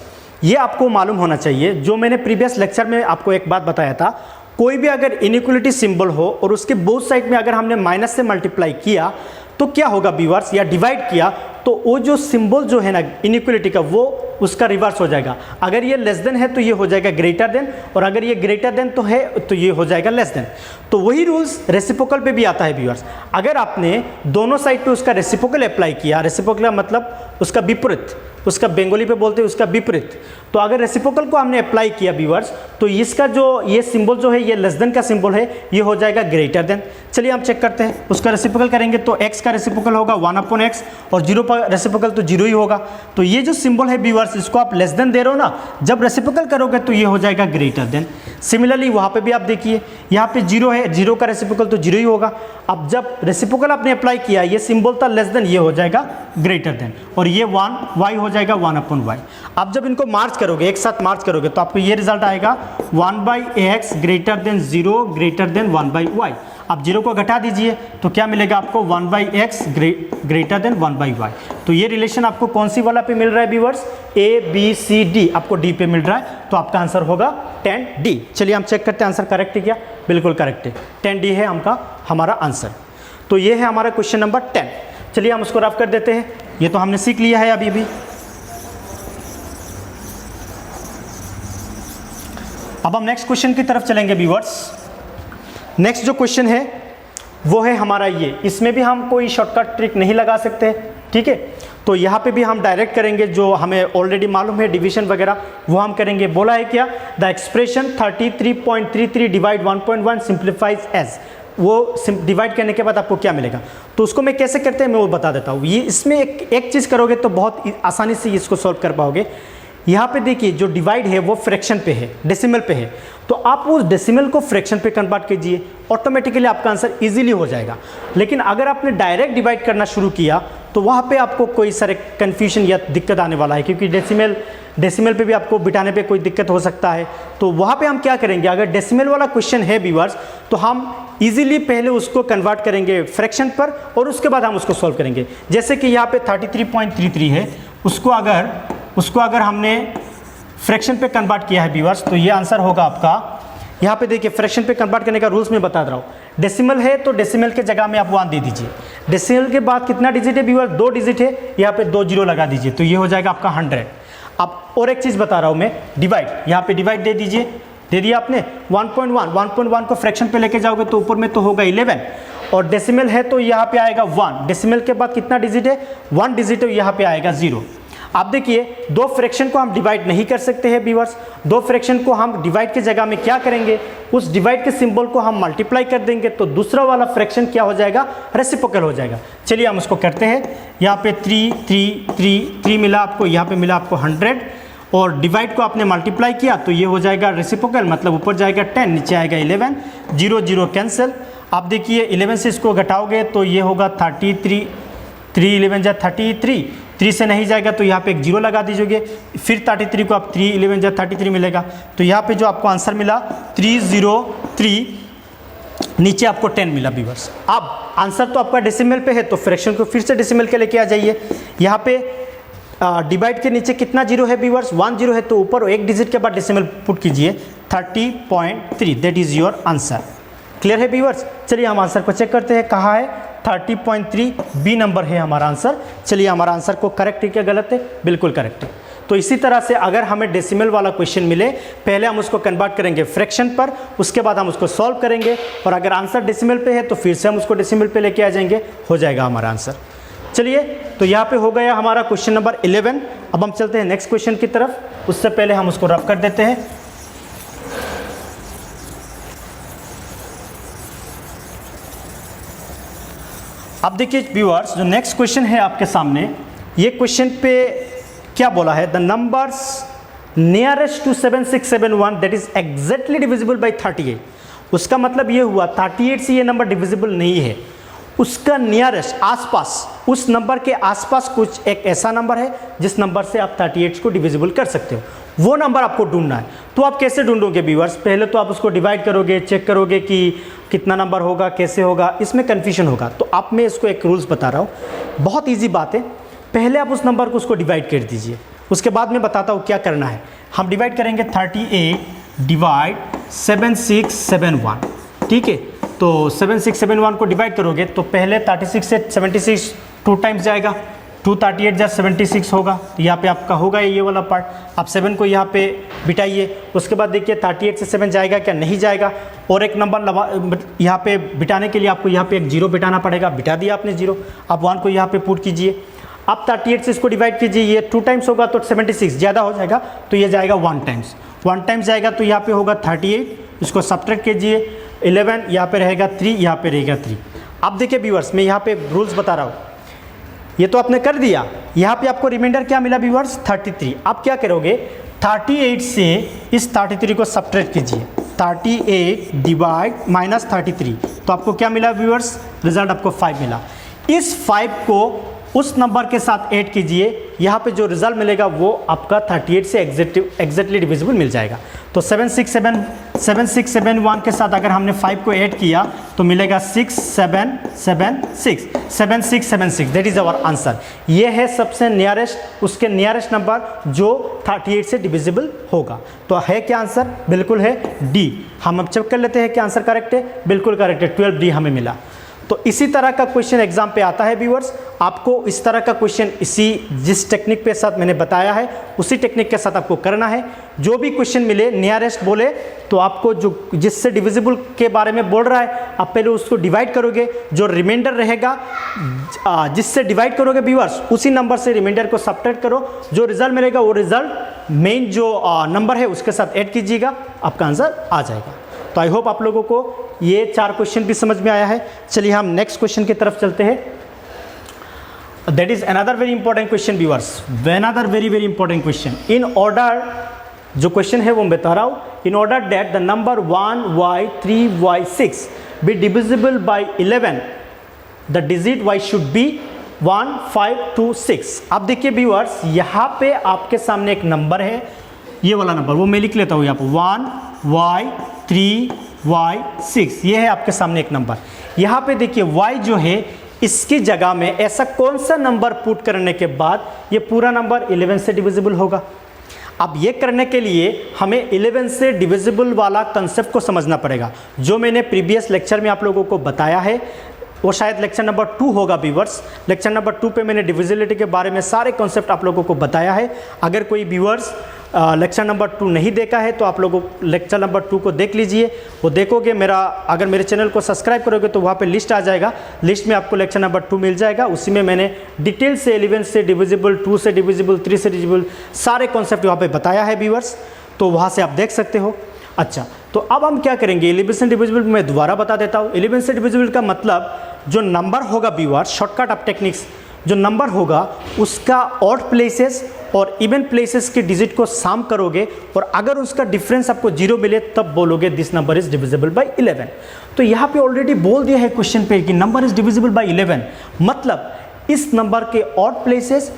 Speaker 1: ये आपको मालूम होना चाहिए, जो मैंने प्रीवियस लेक्चर में आपको एक बात बताया था, कोई भी अगर इनइक्वलिटी सिंबल हो और उसके बोथ साइड में अगर हमने माइनस से मल्टीप्लाई किया तो क्या होगा व्यूअर्स, या डिवाइड किया तो वो जो सिंबल जो है ना इनइक्वलिटी का वो उसका रिवर्स हो जाएगा। अगर ये लेस देन है तो ये हो जाएगा ग्रेटर देन, और अगर ये ग्रेटर देन तो है तो ये हो जाएगा लेस देन। तो वही रूल्स रेसिप्रोकल पे भी आता है व्यूअर्स। अगर आपने दोनों साइड पे उसका रेसिप्रोकल अप्लाई किया, रेसिप्रोकल मतलब उसका विपरीत, उसका बंगाली पे बोलते हैं उसका विपरीत, तो अगर रेसिप्रोकल को हमने अप्लाई किया व्यूअर्स तो इसका जो ये सिंबल जो है ये लेस देन का सिंबल है, ये हो जाएगा ग्रेटर देन। चलिए हम चेक करते हैं, उसका रेसिप्रोकल करेंगे तो x का रेसिप्रोकल होगा 1/x और 0 का रेसिप्रोकल तो 0 ही होगा। तो ये जो सिंबल है व्यूअर्स इसको आप लेस देन दे रहे हो ना, जब रेसिप्रोकल करोगे तो ये हो जाएगा ग्रेटर देन। सिमिलरली वहाँ पे भी आप देखिए यहाँ पे 0 है, 0 का रेसिप्रोकल तो 0 ही होगा। अब जब रेसिप्रोकल आपने अप्लाई किया, ये सिंबल था लेस देन, ये हो जाएगा ग्रेटर देन, और ये 1y हो जाएगा 1/y। अब जब इनको मार्च करोगे, एक साथ मार्च करोगे तो आपको ये रिजल्ट आएगा 1/x greater than 0 greater than 1/y। अब 0 को घटा दीजिए तो क्या मिलेगा आपको 1/x ग्रेटर देन 1/y। तो ये रिलेशन आपको कौन सी वाला पे मिल रहा है व्यूअर्स, ABCD आपको D पे मिल रहा है, तो आपका आंसर होगा 10D। चलिए हम चेक करते हैं आंसर करेक्ट है क्या, बिल्कुल करेक्ट है, 10D है हमारा आंसर। तो ये है हमारा क्वेश्चन नंबर 10। चलिए हम उसको रफ कर देते हैं, ये तो हमने सीख लिया है अभी भी। अब हम नेक्स्ट क्वेश्चन की तरफ चलेंगे व्यूअर्स। नेक्स्ट जो क्वेश्चन है वो है हमारा ये, इसमें भी हम कोई शॉर्टकट ट्रिक नहीं लगा सकते, ठीक है। तो यहाँ पे भी हम डायरेक्ट करेंगे, जो हमें ऑलरेडी मालूम है डिवीजन वगैरह वो हम करेंगे। बोला है क्या, the expression 33.33 divide 1.1 simplifies as, वो डिवाइड करने के बाद आपको क्या मिलेगा, तो उसको मैं कैसे करते हैं मैं वो बता देता हूँ। ये इसमें एक चीज़ करोगे तो बहुत आसानी से इसको सॉल्व कर पाओगे। यहाँ पे देखिए जो डिवाइड है वो फ्रैक्शन पे है, डेसिमल पे है, तो आप उस डेसिमल को फ्रैक्शन पे कन्वर्ट कीजिए, ऑटोमेटिकली आपका आंसर इजीली हो जाएगा। लेकिन अगर आपने डायरेक्ट डिवाइड करना शुरू किया तो वहाँ पे आपको कोई सारे कन्फ्यूजन या दिक्कत आने वाला है, क्योंकि डेसिमल पे भी आपको बिठाने पे कोई दिक्कत हो सकता है। तो वहाँ पे हम क्या करेंगे, अगर डेसिमल वाला क्वेश्चन है व्यूअर्स तो हम इजीली पहले उसको कन्वर्ट करेंगे फ्रैक्शन पर और उसके बाद हम उसको सॉल्व करेंगे। जैसे कि यहाँ पे 33.33 है, उसको अगर हमने फ्रैक्शन पे कन्वर्ट किया है व्यूअर्स तो ये आंसर होगा आपका, यहाँ पे देखिए फ्रैक्शन पे कन्वर्ट करने का रूल्स मैं बता रहा हूँ। डेसिमल है तो डेसिमल के जगह में आप 1 दे दीजिए, डेसिमल के बाद कितना डिजिट है व्यूअर्स, 2 डिजिट है, यहाँ पे 2 0 लगा दीजिए, तो ये हो जाएगा आपका 100। अब और एक चीज़ बता रहा हूँ मैं, डिवाइड, यहाँ पे डिवाइड दे दीजिए, दे दिया आपने 1.1 को फ्रैक्शन पे लेके जाओगे तो ऊपर में तो होगा 11, और डेसिमल है तो यहाँ पे आएगा 1, डेसिमल के बाद कितना डिजिट है, 1 डिजिट है, यहाँ पे आएगा 0। आप देखिए दो फ्रैक्शन को हम डिवाइड नहीं कर सकते हैं व्यूअर्स, दो फ्रैक्शन को हम डिवाइड के जगह में क्या करेंगे, उस डिवाइड के सिंबल को हम मल्टीप्लाई कर देंगे तो दूसरा वाला फ्रैक्शन क्या हो जाएगा, रेसिप्रोकल हो जाएगा। चलिए हम उसको करते हैं। यहाँ पे 3 मिला आपको, यहाँ पे मिला आपको 100, और डिवाइड को आपने मल्टीप्लाई किया तो ये हो जाएगा रेसिप्रोकल, मतलब ऊपर जाएगा 10 नीचे आएगा 11, 0 0 कैंसिल। आप देखिए 11 से इसको घटाओगे तो ये होगा 33, 3 11 जा 33, 3 से नहीं जाएगा तो यहाँ पे एक 0 लगा दीजिए, फिर 33 को आप 3 11 जा 33 मिलेगा, तो यहाँ पे जो आपको आंसर मिला 303, नीचे आपको 10 मिला व्यूअर्स। अब आंसर तो आपका डेसिमल पे है तो फ्रैक्शन को फिर से डेसिमल के लेके आ जाइए। यहाँ पे डिवाइड के नीचे कितना 0 है व्यूअर्स, 1 0 है, तो ऊपर एक डिजिट के बाद डेसिमल पुट कीजिए 30.3, that is your answer. Clear है व्यूअर्स। चलिए हम आंसर को चेक करते हैं, कहाँ है 30.3, बी नंबर है हमारा आंसर। चलिए हमारा आंसर को करेक्ट है क्या गलत है, बिल्कुल करेक्ट है। तो इसी तरह से अगर हमें डेसिमल वाला क्वेश्चन मिले, पहले हम उसको कन्वर्ट करेंगे फ्रैक्शन पर, उसके बाद हम उसको सॉल्व करेंगे, और अगर आंसर डेसिमल पे है तो फिर से हम उसको डेसिमल पे लेके आ जाएंगे, हो जाएगा हमारा आंसर। चलिए, तो यहाँ पे हो गया हमारा क्वेश्चन नंबर 11। अब हम चलते हैं नेक्स्ट क्वेश्चन की तरफ, उससे पहले हम उसको रफ कर देते हैं। अब देखिए व्यूअर्स, जो नेक्स्ट क्वेश्चन है आपके सामने, ये क्वेश्चन पे क्या बोला है, the numbers nearest to 7671 that is exactly divisible by 38। उसका मतलब ये हुआ 38 से ये नंबर डिविजिबल नहीं है, उसका नियरेस्ट आसपास, उस नंबर के आसपास कुछ एक ऐसा नंबर है जिस नंबर से आप 38 को डिविजिबल कर सकते हो, वो नंबर आपको ढूंढना है। तो आप कैसे ढूंढोगे व्यूअर्स, पहले तो आप उसको डिवाइड करोगे, चेक करोगे कि कितना नंबर होगा, कैसे होगा, इसमें कन्फ्यूजन होगा। तो आप मैं इसको एक रूल्स बता रहा हूँ, बहुत ईजी बात है। पहले आप उस नंबर को उसको डिवाइड कर दीजिए, उसके बाद मैं बताता हूँ क्या करना है। हम डिवाइड करेंगे 38 डिवाइड 7671, ठीक है। तो 7671 को डिवाइड करोगे तो पहले 36 से 76 2 टाइम्स जाएगा, 2 38 जा 76 होगा, तो यहाँ पे आपका होगा ये वाला पार्ट। आप 7 को यहाँ पे बिठाइए, उसके बाद देखिए 38 से 7 जाएगा क्या, नहीं जाएगा। और एक नंबर यहाँ पे बिठाने के लिए आपको यहाँ पे एक 0 बिठाना पड़ेगा, बिठा दिया आपने 0। आप 1 को यहाँ पे पुट कीजिए, अब 38 से इसको डिवाइड कीजिए, ये 2 टाइम्स होगा तो 76 ज़्यादा हो जाएगा, तो ये जाएगा 1 टाइम्स, 1 टाइम्स जाएगा तो यहाँ पे होगा 38, इसको सब्ट्रैक्ट कीजिए, 11 यहाँ पे रहेगा 3, यहाँ पे रहेगा 3। अब देखिए व्यूअर्स, मैं यहाँ पे रूल्स बता रहा हूँ, ये तो आपने कर दिया, यहाँ पे आपको रिमाइंडर क्या मिला व्यूअर्स, 33। आप क्या करोगे, 38 से इस 33 को सब्ट्रैक्ट कीजिए, 38 डिवाइड माइनस 33, तो आपको क्या मिला व्यूअर्स, रिजल्ट आपको 5 मिला। इस 5 को उस नंबर के साथ ऐड कीजिए, यहाँ पे जो रिजल्ट मिलेगा वो आपका 38 से एग्जैक्टली डिविजिबल मिल जाएगा। तो 7671 के साथ अगर हमने 5 को ऐड किया तो मिलेगा 6776 दैट इज़ आवर आंसर। ये है सबसे नियरेस्ट, उसके नियरेस्ट नंबर जो 38 से डिविजिबल होगा। तो है क्या आंसर, बिल्कुल है डी। हम अब चेक कर लेते हैं कि आंसर करेक्ट है, बिल्कुल करेक्ट है, 12 डी हमें मिला। तो इसी तरह का क्वेश्चन एग्जाम पे आता है व्यूअर्स, आपको इस तरह का क्वेश्चन जिस टेक्निक पे साथ मैंने बताया है उसी टेक्निक के साथ आपको करना है। जो भी क्वेश्चन मिले नियरेस्ट बोले तो आपको जो जिससे डिविजिबल के बारे में बोल रहा है आप पहले उसको डिवाइड करोगे, जो रिमाइंडर रहेगा जिससे डिवाइड करोगे व्यूअर्स उसी नंबर से रिमाइंडर को सब्ट्रैक्ट करो, जो रिजल्ट मिलेगा वो रिजल्ट मेन जो नंबर है उसके साथ ऐड कीजिएगा, आपका आंसर आ जाएगा। तो आई होप आप लोगों को ये 4 क्वेश्चन भी समझ में आया है। चलिए हम नेक्स्ट क्वेश्चन की तरफ चलते हैं। That is another very important question viewers, another very very important question. In order, जो क्वेश्चन है वो मैं बता रहा हूँ, in order that the number 1y3y6 be divisible by 11 the digit y should be 1 5 2 6। अब देखिए व्यूअर्स, यहाँ पे आपके सामने एक नंबर है, ये वाला नंबर वो मैं लिख लेता हूँ यहाँ पर 1y3y6, ये है आपके सामने एक नंबर। यहाँ पे देखिए y जो है इसकी जगह में ऐसा कौन सा नंबर पुट करने के बाद ये पूरा नंबर 11 से डिविजिबल होगा। अब ये करने के लिए हमें 11 से डिविजिबल वाला कंसेप्ट को समझना पड़ेगा, जो मैंने प्रीवियस लेक्चर में आप लोगों को बताया है। वो शायद लेक्चर नंबर 2 होगा व्यूअर्स। लेक्चर नंबर 2 पे मैंने डिविजिबिलिटी के बारे में सारे कॉन्सेप्ट आप लोगों को बताया है। अगर कोई व्यूअर्स लेक्चर नंबर 2 नहीं देखा है तो आप लोगों लेक्चर नंबर 2 को देख लीजिए। वो देखोगे अगर मेरे चैनल को सब्सक्राइब करोगे तो वहाँ पे लिस्ट आ जाएगा, लिस्ट में आपको लेक्चर नंबर 2 मिल जाएगा। उसी में मैंने डिटेल से 11 से डिविजिबल, 2 से डिविजिबल, 3 से डिविजिबल सारे कॉन्सेप्ट वहाँ पे बताया है व्यूअर्स, तो वहाँ से आप देख सकते हो। अच्छा, तो अब हम क्या करेंगे, 11 से डिविजिबल मैं दोबारा बता देता हूँ। 11 से डिविजिबल का मतलब जो नंबर होगा व्यूअर्स, शॉर्टकट ऑफ टेक्निक्स, जो नंबर होगा उसका ऑड प्लेसेस और इवन प्लेसेस के डिजिट को सम करोगे और अगर उसका डिफरेंस आपको 0 मिले तब बोलोगे this number is divisible by 11। तो यहाँ पे ऑलरेडी बोल दिया है क्वेश्चन पे कि नंबर इज डिविजिबल बाय 11, मतलब इस नंबर के ऑड प्लेसेस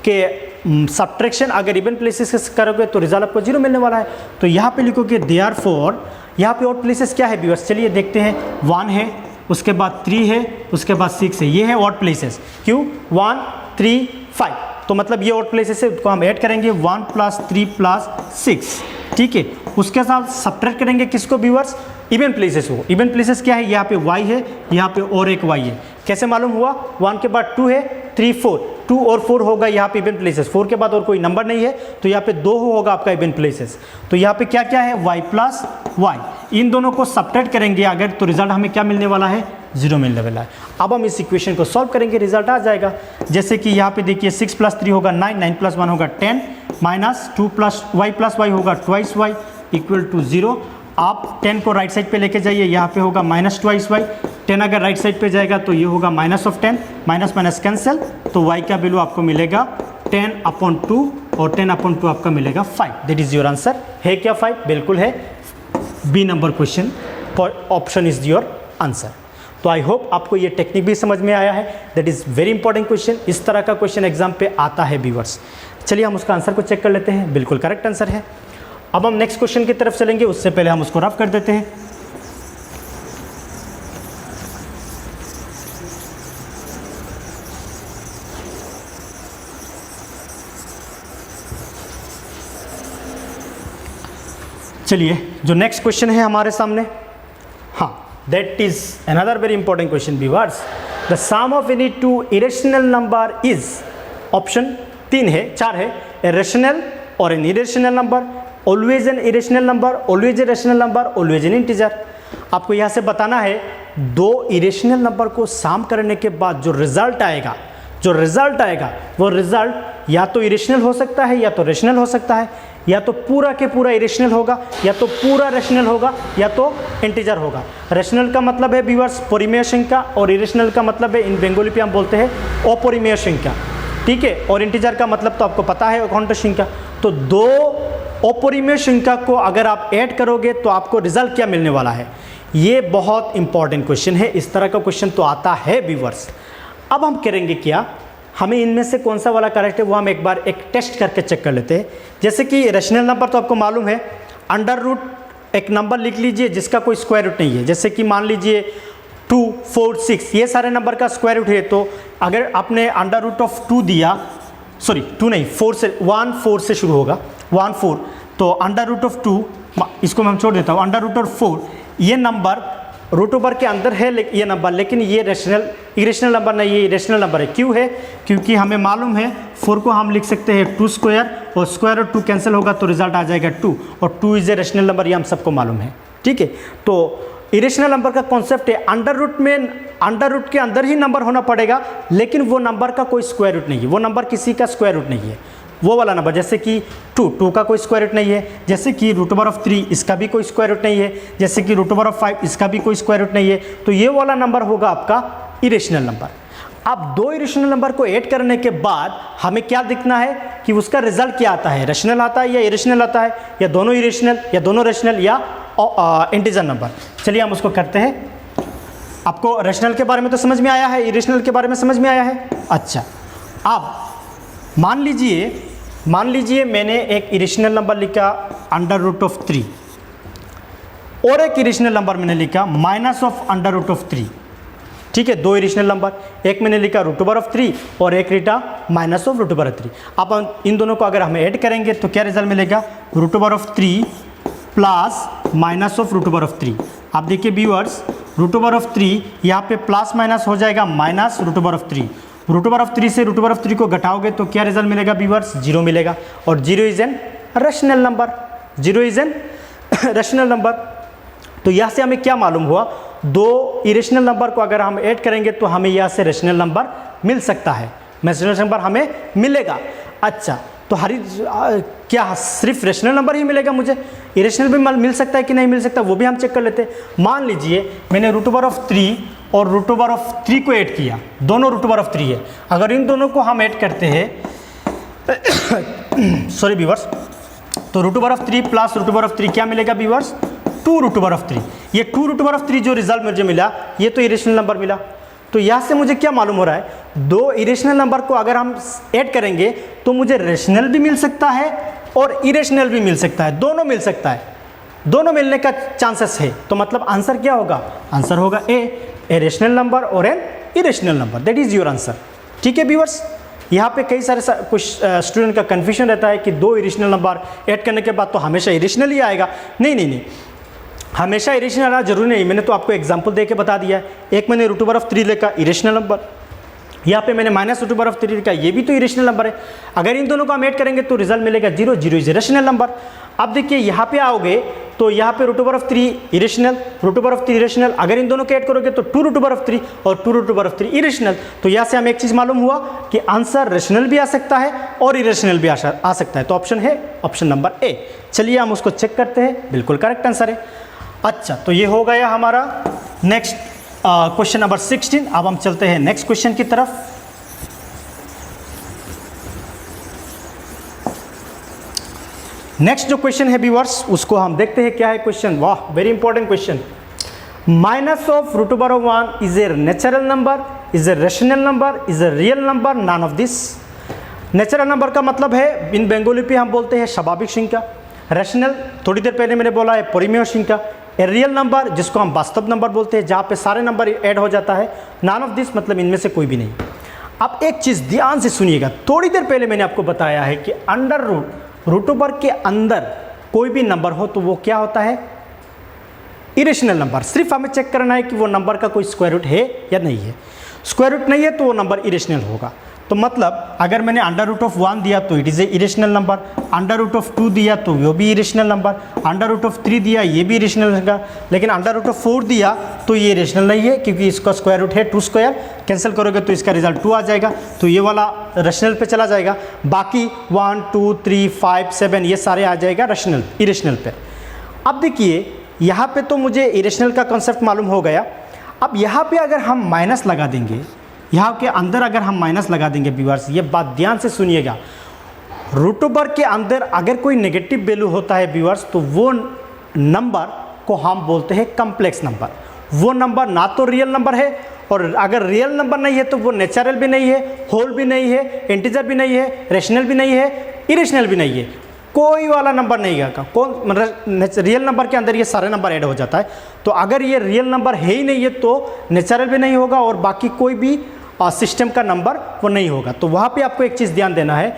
Speaker 1: के सब्ट्रैक्शन अगर इवन प्लेसेस से करोगे तो रिजल्ट आपको 0 मिलने वाला है। तो यहाँ पे लिखोगे देयरफॉर, यहाँ पे ऑड प्लेसेस क्या है व्यूअर्स, चलिए देखते हैं। 1 है, उसके बाद 3 है, उसके बाद 6 है, ये है ऑड प्लेसेस। क्यों? 1 3 5, तो मतलब ये ऑड प्लेसेस है, उसको हम ऐड करेंगे 1 + 3 + 6, ठीक है। उसके साथ सब्ट्रैक्ट करेंगे किसको व्यूअर्स, इवन प्लेसेस को। इवन प्लेसेस क्या है, यहाँ पे y है, यहाँ पे और एक y है। कैसे मालूम हुआ? 1 के बाद 2 है, 3 4, 2 और 4 होगा यहाँ पे इवन प्लेसेस। 4 के बाद और कोई नंबर नहीं है तो यहाँ पे 2 होगा आपका इवन प्लेसेस। तो यहाँ पे क्या क्या है, y + y, इन दोनों को सब्ट्रैक्ट करेंगे अगर तो रिजल्ट हमें क्या मिलने वाला है, 0 मिलने वाला है। अब हम इस इक्वेशन को सॉल्व करेंगे, रिजल्ट आ जाएगा। जैसे कि यहाँ पे देखिए 6 + 3 होगा 9, 9 + 1 होगा 10, माइनस 2 + y होगा ट्वाइस y इक्वल टू 0। आप 10 को राइट साइड पे लेके जाइए, यहाँ पे होगा माइनस ट्वाइस y। 10 अगर राइट साइड पे जाएगा तो ये होगा -10, माइनस माइनस कैंसिल, तो y का वैल्यू आपको मिलेगा 10/2 और 10/2 आपका मिलेगा 5। That is your answer. है क्या 5? बिल्कुल है। B number question option is your answer. तो आई होप आपको ये टेक्निक भी समझ में आया है। That is very important question. इस तरह का क्वेश्चन एग्जाम पे आता है व्यूअर्स। चलिए हम उसका आंसर को चेक कर लेते हैं। बिल्कुल करेक्ट आंसर है। अब हम नेक्स्ट क्वेश्चन की तरफ चलेंगे, उससे पहले हम उसको रफ कर देते हैं। चलिए जो नेक्स्ट क्वेश्चन है हमारे सामने, हाँ, that is another very important question viewers. The sum of any two irrational number is, option 3 है, 4 है, ए रेशनल और an irrational number, always an irrational number, always a rational number, always an integer. आपको यहाँ से बताना है दो irrational number को सम करने के बाद जो रिजल्ट आएगा, वो रिजल्ट या तो इरेशनल हो सकता है या तो रेशनल हो सकता है, या तो पूरा के पूरा इरेशनल होगा, या तो पूरा रेशनल होगा, या तो इंटीजर होगा। रेशनल का मतलब है व्यूअर्स परिमेय संख्या, और इरेशनल का मतलब है इन बेंगोली पे हम बोलते हैं अपरिमेय संख्या, ठीक है। और इंटीजर का मतलब तो आपको पता है अकाउंट संख्या। तो दो अपरिमेय संख्या को अगर आप ऐड करोगे तो आपको रिजल्ट क्या मिलने वाला है, ये बहुत इंपॉर्टेंट क्वेश्चन है। इस तरह का क्वेश्चन तो आता है व्यूअर्स। अब हम करेंगे क्या, हमें इनमें से कौन सा वाला करेक्ट है वो हम एक बार एक टेस्ट करके चेक कर लेते हैं। जैसे कि रेशनल नंबर तो आपको मालूम है, अंडर रूट एक नंबर लिख लीजिए जिसका कोई स्क्वायर रूट नहीं है। जैसे कि मान लीजिए 2, 4, 6 ये सारे नंबर का स्क्वायर रूट है, तो अगर आपने अंडर रूट ऑफ 2 दिया, सॉरी 2 नहीं 4 से 1 4 से शुरू होगा 1 4, तो अंडर रूट ऑफ 2 इसको मैं छोड़ देता हूँ, अंडर रूट ऑफ 4 ये नंबर रूट ओवर के अंदर है ये नंबर, लेकिन ये इरेशनल नंबर नहीं, ये इरेशनल नंबर है। क्यों है? क्योंकि हमें मालूम है 4 को हम लिख सकते हैं 2 स्क्वायर, और स्क्वायर और 2 कैंसिल होगा तो रिजल्ट आ जाएगा 2, और 2 इज ए रेशनल नंबर, ये हम सबको मालूम है, ठीक है। तो इरेशनल नंबर का कॉन्सेप्ट है अंडर रूट में, अंडर रूट के अंदर ही नंबर होना पड़ेगा, लेकिन वो नंबर का कोई स्क्वायर रूट नहीं है, वो नंबर किसी का स्क्वायर रूट नहीं है, वो वाला नंबर। जैसे कि 2 का कोई स्क्वायर रूट नहीं है, जैसे कि √3 इसका भी कोई स्क्वायर रूट नहीं है, जैसे कि √5 इसका भी कोई स्क्वायर रूट नहीं है, तो ये वाला नंबर होगा आपका इरेशनल नंबर। अब दो इरेशनल नंबर को ऐड करने के बाद हमें क्या दिखना है कि उसका रिजल्ट क्या आता है, रेशनल आता है या इरेशनल आता है, या दोनों इरेशनल या दोनों रेशनल या इंटीजर नंबर। चलिए हम उसको करते हैं। आपको रेशनल के बारे में तो समझ में आया है, इरेशनल के बारे में समझ में आया है। अच्छा, अब मान लीजिए मैंने एक इरेशनल नंबर लिखा √3 और एक इरेशनल नंबर मैंने लिखा -√3, ठीक है। दो इरेशनल नंबर, एक मैंने लिखा √3 और एक लिखा -√3। अब इन दोनों को अगर हम ऐड करेंगे तो क्या रिजल्ट मिलेगा, √3 प्लस -√3। आप देखिए व्यूअर्स, √3 यहाँ पे प्लस माइनस हो जाएगा -√3, √3 से √3 को घटाओगे तो क्या रिजल्ट मिलेगा व्यूअर्स, 0 मिलेगा, और 0 is an rational number, 0 is an rational number. तो यहाँ से हमें क्या मालूम हुआ, दो इरेशनल नंबर को अगर हम ऐड करेंगे तो हमें यहाँ से रेशनल नंबर मिल सकता है, रेशनल नंबर हमें मिलेगा। अच्छा, तो क्या सिर्फ रेशनल नंबर ही मिलेगा मुझे, इरेशनल भी मिल सकता है कि नहीं मिल सकता, वो भी हम चेक कर लेते हैं। मान लीजिए मैंने √3 और √3 को ऐड किया, दोनों √3 है। अगर इन दोनों को हम ऐड करते हैं सॉरी व्यूअर्स, तो √3 प्लस √3 क्या मिलेगा व्यूअर्स, 2√3। ये 2√3 जो रिजल्ट मुझे मिला, ये तो इरेशनल नंबर मिला। तो यहाँ से मुझे क्या मालूम हो रहा है, दो इरेशनल नंबर को अगर हम ऐड करेंगे तो मुझे रेशनल भी मिल सकता है और इरेशनल भी मिल सकता है, दोनों मिल सकता है, दोनों मिलने का चांसेस है। तो मतलब आंसर क्या होगा, आंसर होगा ए रेशनल नंबर और an irrational number. That is your answer, ठीक है व्यूअर्स। यहाँ पे कई सारे कुछ स्टूडेंट का कन्फ्यूजन रहता है कि दो इरेशनल नंबर ऐड करने के बाद तो हमेशा इरेशनल ही आएगा। नहीं, हमेशा इरेशनल आना जरूरी नहीं। मैंने तो आपको एग्जांपल दे के बता दिया है। एक मैंने √3 लिखा, इरेशनल नंबर, यहाँ पे मैंने -√3 लिखा, ये भी तो इरेशनल नंबर है। अगर इन दोनों को हम ऐड करेंगे तो रिजल्ट मिलेगा 0, 0 इज रेशनल नंबर। अब देखिए यहाँ पे आओगे तो यहाँ पे root over of 3 irrational, root over of 3 irrational, अगर इन दोनों को ऐड करोगे तो 2 रूट ओवर ऑफ 3 और 2 रूट ओवर ऑफ 3 इरेशनल। तो यहाँ से हमें एक चीज़ मालूम हुआ कि आंसर रेशनल भी आ सकता है और इरेशनल भी आ सकता है। तो ऑप्शन है ऑप्शन नंबर ए। चलिए हम उसको चेक करते हैं, बिल्कुल करेक्ट आंसर है। अच्छा, तो ये हो गया हमारा नेक्स्ट क्वेश्चन नंबर 16। अब हम चलते हैं नेक्स्ट क्वेश्चन की तरफ। नेक्स्ट जो क्वेश्चन है व्यूअर्स, उसको हम देखते हैं क्या है क्वेश्चन। वाह, very important question. Minus of root over of 1 is a natural number, is a rational number, is a real number, none of this. Natural number का मतलब है इन बेंगोली पे हम बोलते हैं स्वाभाविक संख्या। रेशनल थोड़ी देर पहले मैंने बोला है परिमेय संख्या। ए रियल नंबर जिसको हम वास्तव नंबर बोलते हैं, जहाँ पे सारे नंबर ऐड हो जाता है। नन ऑफ दिस मतलब इनमें से कोई भी नहीं। अब एक चीज़ ध्यान से सुनिएगा, थोड़ी देर पहले मैंने आपको बताया है कि अंडर रूट ओवर के अंदर कोई भी नंबर हो तो वो क्या होता है, इरेशनल नंबर। सिर्फ हमें चेक करना है कि वो नंबर का कोई स्क्वायर रूट है या नहीं है। स्क्वायर रूट नहीं है तो वो नंबर इरेशनल होगा। तो मतलब अगर मैंने अंडर रूट ऑफ 1 दिया तो it is a irrational number, under root of 2 दिया तो वो भी irrational number, under root of 3 दिया ये भी इरेशनल होगा, लेकिन अंडर रूट ऑफ 4 दिया तो ये इरेशनल नहीं है क्योंकि इसका स्क्वायर रूट है 2 स्क्वायर। कैंसिल करोगे तो इसका रिजल्ट 2 आ जाएगा, तो ये वाला रेशनल पे चला जाएगा। बाकी 1 2 3 5 7 ये सारे आ जाएगा रेशनल इरेशनल पे। अब देखिए यहाँ पे तो मुझे इरेशनल का कॉन्सेप्ट मालूम हो गया। अब यहाँ पे अगर हम माइनस लगा देंगे, यहाँ के अंदर अगर हम माइनस लगा देंगे व्यूअर्स, ये बात ध्यान से सुनिएगा। रूट ओवर के अंदर अगर कोई नेगेटिव वैल्यू होता है व्यूअर्स, तो वो नंबर को हम बोलते हैं कॉम्प्लेक्स नंबर। वो नंबर ना तो रियल नंबर है, और अगर रियल नंबर नहीं है तो वो नेचुरल भी नहीं है, होल भी नहीं है, इंटीजर भी नहीं है, रेशनल भी नहीं है, इरेशनल भी नहीं है, कोई वाला नंबर नहीं है। कौन मतलब रियल नंबर के अंदर ये सारे नंबर ऐड हो जाता है। तो अगर ये रियल नंबर है ही नहीं है तो नेचुरल भी नहीं होगा और बाकी कोई भी सिस्टम का नंबर वो नहीं होगा। तो वहाँ पे आपको एक चीज़ ध्यान देना है,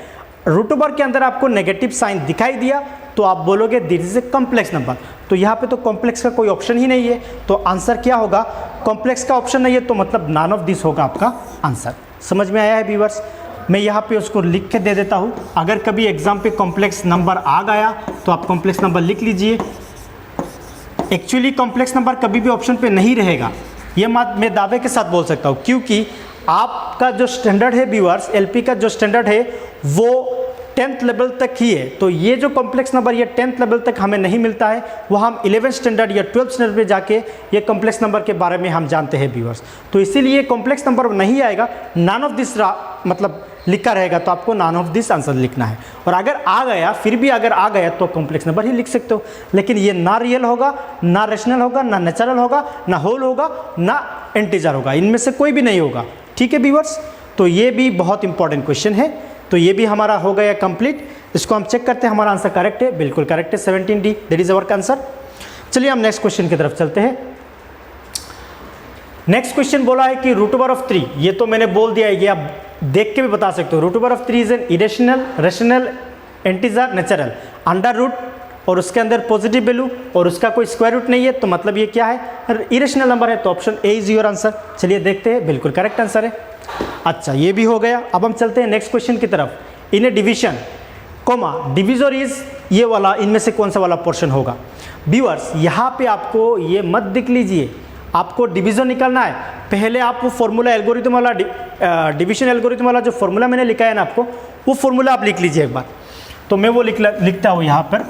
Speaker 1: रूट ओवर के अंदर आपको नेगेटिव साइन दिखाई दिया तो आप बोलोगे this is a complex number. तो यहाँ पे तो कॉम्प्लेक्स का कोई ऑप्शन ही नहीं है, तो आंसर क्या होगा, कॉम्प्लेक्स का ऑप्शन नहीं है तो मतलब नन ऑफ दिस होगा आपका आंसर। समझ में आया है व्यूअर्स? मैं यहाँ पे उसको लिख के दे देता हूँ। अगर कभी एग्जाम पे कॉम्प्लेक्स नंबर आ गया तो आप कॉम्प्लेक्स नंबर लिख लीजिए। एक्चुअली कॉम्प्लेक्स नंबर कभी भी ऑप्शन पे नहीं रहेगा, ये मैं दावे के साथ बोल सकता हूँ, क्योंकि आपका जो स्टैंडर्ड है व्यूअर्स, एलपी का जो स्टैंडर्ड है वो 10th लेवल तक ही है। तो ये जो कॉम्प्लेक्स नंबर ये 10th लेवल तक हमें नहीं मिलता है, वो हम 11th स्टैंडर्ड या 12th स्टैंडर्ड पे जाके ये कॉम्प्लेक्स नंबर के बारे में हम जानते हैं व्यूअर्स। तो इसीलिए कॉम्प्लेक्स नंबर नहीं आएगा, नन ऑफ दिस मतलब लिखा रहेगा, तो आपको नन ऑफ दिस आंसर लिखना है। और अगर आ गया, फिर भी अगर आ गया तो कॉम्प्लेक्स नंबर ही लिख सकते हो, लेकिन ये ना रियल होगा, ना रेशनल होगा, ना नेचुरल होगा, ना होल होगा, ना इंटीजर होगा, इनमें से कोई भी नहीं होगा। ठीक है व्यूअर्स, तो ये भी बहुत इंपॉर्टेंट क्वेश्चन है। तो ये भी हमारा हो गया कंप्लीट। इसको हम चेक करते हैं, हमारा आंसर करेक्ट है, बिल्कुल करेक्ट है, 17D that is our answer. चलिए हम नेक्स्ट क्वेश्चन की तरफ चलते हैं। नेक्स्ट क्वेश्चन बोला है कि रूट ओवर ऑफ 3, ये तो मैंने बोल दिया है, ये आप देख के भी बता सकते हो। Root over of 3 is an irrational, rational, integer, natural. Under root और उसके अंदर पॉजिटिव वैल्यू और उसका कोई स्क्वायर रूट नहीं है, तो मतलब ये क्या है, इरेशनल नंबर है। तो option A is your answer. चलिए देखते हैं, बिल्कुल करेक्ट आंसर है। अच्छा, ये भी हो गया। अब हम चलते हैं नेक्स्ट क्वेश्चन की तरफ। In a division comma divisor is, ये वाला इनमें से कौन सा वाला पोर्शन होगा व्यूअर्स? यहाँ पे आपको ये मत दिख लीजिए, आपको डिवीजन निकालना है। पहले आप वो फॉर्मूला एल्गोरिथम वाला डिवीजन एल्गोरिथम वाला जो फॉर्मूला मैंने लिखा है ना आपको, वो फॉर्मूला आप लिख लीजिए एक बार। तो मैं वो लिखता हूँ यहाँ पर,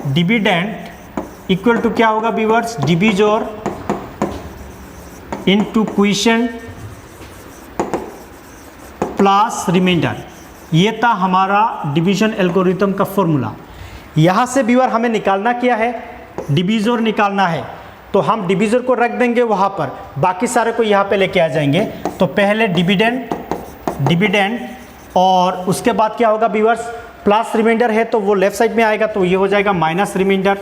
Speaker 1: डिविडेंड इक्वल टू क्या होगा viewers, divisor into quotient plus reminder. ये था हमारा डिवीजन एल्गोरिथम का फॉर्मूला। यहाँ से व्यूअर हमें निकालना क्या है, डिवीजर निकालना है। तो हम डिवीजर को रख देंगे वहाँ पर, बाकी सारे को यहाँ पे लेके आ जाएंगे। तो पहले डिविडेंड और उसके बाद क्या होगा व्यूअर्स, प्लस रिमाइंडर है तो वो लेफ्ट साइड में आएगा, तो ये हो जाएगा माइनस रिमाइंडर,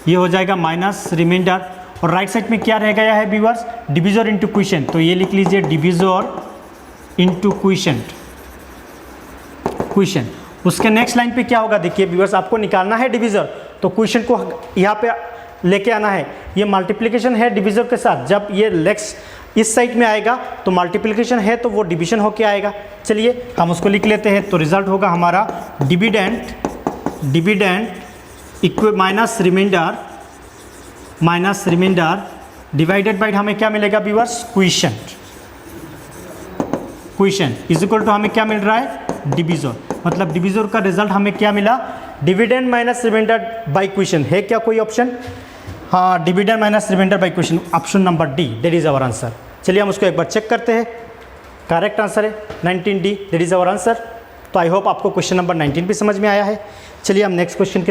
Speaker 1: ये हो जाएगा माइनस रिमाइंडर। और राइट साइड में क्या रह गया है व्यूअर्स, डिवीजर इनटू क्वोशिएंट। तो ये लिख लीजिए डिवीजर इनटू क्वोशिएंट। उसके नेक्स्ट लाइन पे क्या होगा, देखिए व्यूअर्स, आपको निकालना है डिवीजर, तो क्वोशिएंट को यहाँ पे लेके आना है। ये मल्टीप्लिकेशन है डिवीजर के साथ, जब ये लेक्स इस साइड में आएगा तो मल्टीप्लिकेशन है तो वो डिवीजन होके आएगा। चलिए हम उसको लिख लेते हैं। तो रिजल्ट होगा हमारा dividend dividend minus reminder divided by हमें क्या मिलेगा व्यूअर्स, क्विशेंट इज इक्वल टू हमें क्या मिल रहा है, डिविजर। मतलब डिविजर का रिजल्ट हमें क्या मिला, dividend minus remainder by quotient. है क्या कोई ऑप्शन? हाँ, dividend minus remainder by quotient, option number D, that is our answer. चलिए हम उसको एक बार चेक करते हैं। करेक्ट आंसर है 19D, that is our answer. तो आई होप आपको क्वेश्चन नंबर 19 भी समझ में आया है। चलिए हम नेक्स्ट क्वेश्चन